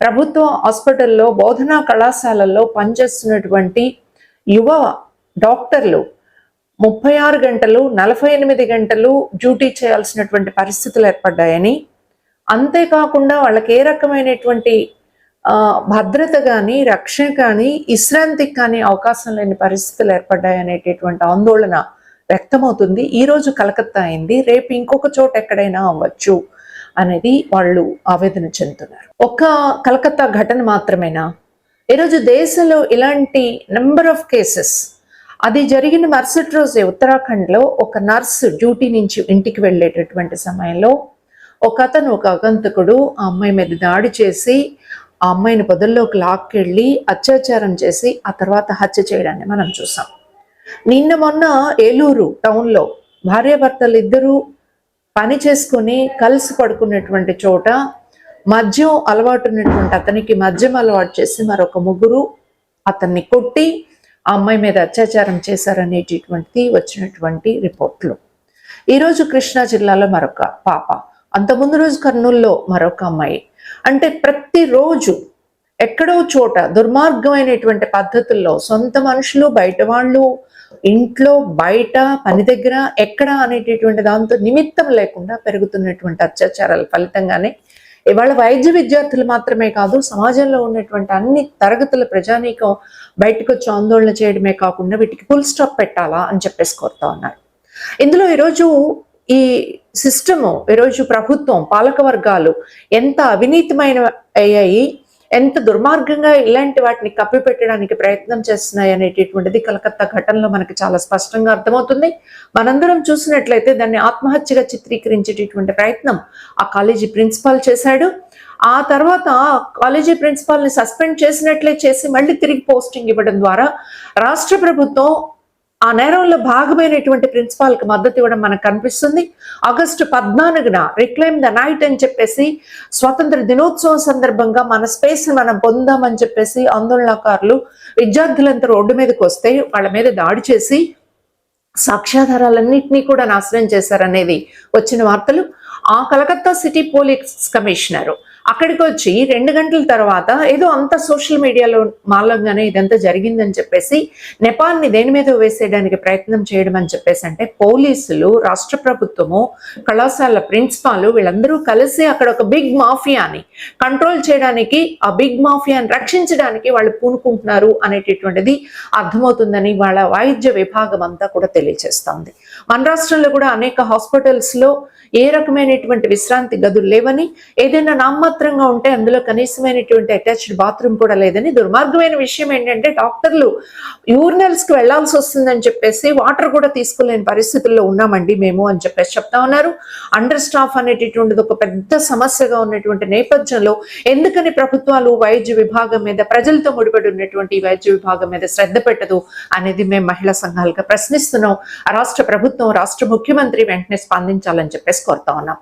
ప్రభుత్వ హాస్పిటల్లో బోధనా కళాశాలల్లో పనిచేస్తున్నటువంటి యువ డాక్టర్లు 36 గంటలు 48 గంటలు డ్యూటీ చేయాల్సినటువంటి పరిస్థితులు ఏర్పడ్డాయని, అంతేకాకుండా వాళ్ళకి ఏ రకమైనటువంటి భద్రత కానీ రక్షణ కానీ విశ్రాంతికి కానీ అవకాశం లేని పరిస్థితులు ఏర్పడ్డాయనేటటువంటి ఆందోళన వ్యక్తమవుతుంది. ఈరోజు కలకత్తా అయింది, రేపు ఇంకొక చోట ఎక్కడైనా అవ్వచ్చు అనేది వాళ్ళు ఆవేదన చెందుతున్నారు. ఒక్క కలకత్తా ఘటన మాత్రమేనా? ఈరోజు దేశంలో ఇలాంటి నెంబర్ ఆఫ్ కేసెస్. అది జరిగిన మరుసటి రోజే ఉత్తరాఖండ్లో ఒక నర్సు డ్యూటీ నుంచి ఇంటికి వెళ్ళేటటువంటి సమయంలో ఒక అగంతకుడు ఆ అమ్మాయి మీద దాడి చేసి ఆ అమ్మాయిని పొదల్లోకి లాక్కెళ్ళి అత్యాచారం చేసి ఆ తర్వాత హత్య చేయడాన్ని మనం చూసాం. నిన్న మొన్న ఏలూరు టౌన్లో భార్యాభర్తలు ఇద్దరూ పని చేసుకుని కలిసి పడుకున్నటువంటి చోట మద్యం అలవాటు ఉన్నటువంటి అతనికి మద్యం అలవాటు చేసి మరొక ముగ్గురు అతన్ని కొట్టి ఆ అమ్మాయి మీద అత్యాచారం చేశారనేటటువంటిది వచ్చినటువంటి రిపోర్ట్లు. ఈరోజు కృష్ణా జిల్లాలో మరొక పాప, అంతకుముందు రోజు కర్నూలులో మరొక అమ్మాయి. అంటే ప్రతిరోజు ఎక్కడో చోట దుర్మార్గమైనటువంటి పద్ధతుల్లో సొంత మనుషులు, బయట వాళ్ళు, ఇంట్లో బయట పని దగ్గర ఎక్కడ అనేటటువంటి దాంతో నిమిత్తం లేకుండా పెరుగుతున్నటువంటి అత్యాచారాల ఫలితంగానే ఇవాళ వైద్య విద్యార్థులు మాత్రమే కాదు, సమాజంలో ఉన్నటువంటి అన్ని తరగతుల ప్రజానీకం బయటకు వచ్చి ఆందోళన చేయడమే కాకుండా వీటికి ఫుల్ స్టాప్ పెట్టాలా అని చెప్పేసి కోరుతా ఉన్నారు. ఇందులో ఈరోజు ఈ సిస్టము, ఈరోజు ప్రభుత్వం, పాలక వర్గాలు ఎంత అవినీతిమైన అయ్యాయి, ఎంత దుర్మార్గంగా ఇలాంటి వాటిని కప్పిపెట్టడానికి ప్రయత్నం చేస్తున్నాయి అనేటటువంటిది కలకత్తా ఘటనలో మనకి చాలా స్పష్టంగా అర్థమవుతుంది. మనందరం చూసినట్లయితే దాన్ని ఆత్మహత్యగా చిత్రీకరించేటటువంటి ప్రయత్నం ఆ కాలేజీ ప్రిన్సిపాల్ చేశాడు. ఆ తర్వాత కాలేజీ ప్రిన్సిపాల్ని సస్పెండ్ చేసినట్లే చేసి మళ్ళీ తిరిగి పోస్టింగ్ ఇవ్వడం ద్వారా రాష్ట్ర ప్రభుత్వం ఆ నేరంలో భాగమైనటువంటి ప్రిన్సిపాల్కి మద్దతు ఇవ్వడం మనకు కనిపిస్తుంది. ఆగస్టు 14న రిక్లైమ్ ద నైట్ అని చెప్పేసి స్వాతంత్ర దినోత్సవం సందర్భంగా మన స్పేస్ మనం పొందామని చెప్పేసి ఆందోళనకారులు విద్యార్థులంతా రోడ్డు మీదకి వస్తే వాళ్ళ మీద దాడి చేసి సాక్ష్యాధారాలన్నింటినీ కూడా నాశనం చేశారనేది వచ్చిన వార్తలు. ఆ కలకత్తా సిటీ పోలీస్ కమిషనరు అక్కడికి వచ్చి 2 గంటల తర్వాత ఏదో అంత సోషల్ మీడియాలో మాలంగానే ఇదంతా జరిగిందని చెప్పేసి నెపాన్ని దేని మీద వేసేయడానికి ప్రయత్నం చేయడం అని చెప్పేసి, అంటే పోలీసులు, రాష్ట్ర ప్రభుత్వము, కళాశాల ప్రిన్సిపాల్ వీళ్ళందరూ కలిసి అక్కడ ఒక బిగ్ మాఫియాని కంట్రోల్ చేయడానికి, ఆ బిగ్ మాఫియాని రక్షించడానికి వాళ్ళు పూనుకుంటున్నారు అనేటటువంటిది అర్థమవుతుందని వాళ్ళ వైద్య విభాగం అంతా కూడా తెలియజేస్తోంది. మన రాష్ట్రంలో కూడా అనేక హాస్పిటల్స్లో ఏ రకమైనటువంటి విశ్రాంతి గదులు లేవని, ఏదైనా నామమాత్రంగా ఉంటే అందులో కనీసమైనటువంటి అటాచ్డ్ బాత్రూమ్ కూడా లేదని, దుర్మార్గమైన విషయం ఏంటంటే డాక్టర్లు యూరినల్స్కి వెళ్లాల్సి వస్తుందని చెప్పేసి వాటర్ కూడా తీసుకోలేని పరిస్థితుల్లో ఉన్నామండి మేము అని చెప్పేసి చెప్తా ఉన్నారు. అండర్ స్టాఫ్ అనేటటువంటిది ఒక పెద్ద సమస్యగా ఉన్నటువంటి నేపథ్యంలో ఎందుకని ప్రభుత్వాలు వైద్య విభాగం మీద, ప్రజలతో ముడిపడి ఉన్నటువంటి వైద్య విభాగం మీద శ్రద్ధ పెట్టదు అనేది మేము మహిళా సంఘాలుగా ప్రశ్నిస్తున్నాం. రాష్ట్ర ప్రభుత్వం, రాష్ట్ర ముఖ్యమంత్రి వెంటనే స్పందించాలని చెప్పేసి కోరుతా ఉన్నాం.